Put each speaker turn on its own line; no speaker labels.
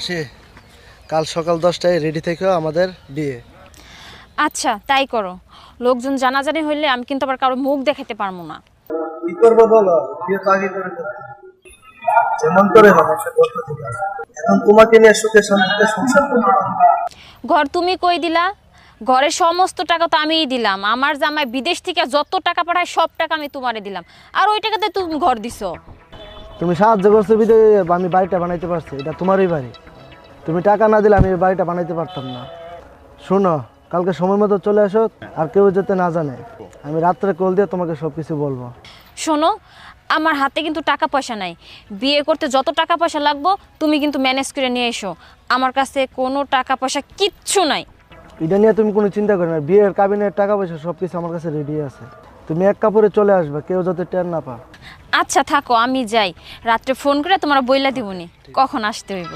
মানসি, কাল সকাল 10টায় রেডি থেকেও আমাদের বিয়ে।
আচ্ছা তাই করো, লোকজন জানাজানি হইলে আমি কিন্তু আবার কারো মুখ দেখাতে পারবো না।
কি করবো বলো, বিয়ে তো আগে করে ফেলতে। যেমন করে হবে সে করতে দিবে। এখন তোমাকে নিয়ে সুখে শান্তিতে সংসার করতে পারবো।
ঘর তুমি কই দিলা? ঘরের সমস্ত টাকা তো আমিই দিলাম। আমার জামাই বিদেশ থেকে যত টাকা পাঠায় সব টাকা আমি তোমারে দিলাম, আর ওই টাকাতে তুমি ঘর দিছো।
তুমি সাহায্য করছো বিদে আমি বাড়িটা বানাইতে পারছি, এটা তোমারই বাড়ি। তুমি টাকা না দিলে আমি এই বাড়িটা বানাইতে পারতাম না। শোনো, কালকে সময় মতো চলে আসো, আর কেউ যাতে না জানে। আমি রাত্রে কল দিয়ে তোমাকে সব কিছু বলবো।
শোনো, আমার হাতে কিন্তু টাকা পয়সা নাই। বিয়ে করতে যত টাকা পয়সা লাগবো তুমি কিন্তু ম্যানেজ করে নিয়ে এসো। আমার কাছে কোনো টাকা পয়সা কিচ্ছু নাই।
এটা নিয়ে তুমি কোনো চিন্তা করো না, বিয়ের কাবিনের টাকা পয়সা সব কিছু আমার কাছে রেডি আছে। তুমি এক কাপড়ে চলে আসবে, কেউ যাতে টের না পা।
আচ্ছা থাকো, আমি যাই। রাত্রে ফোন করে তোমার বইলা দিবনি কখন আসতে হইব।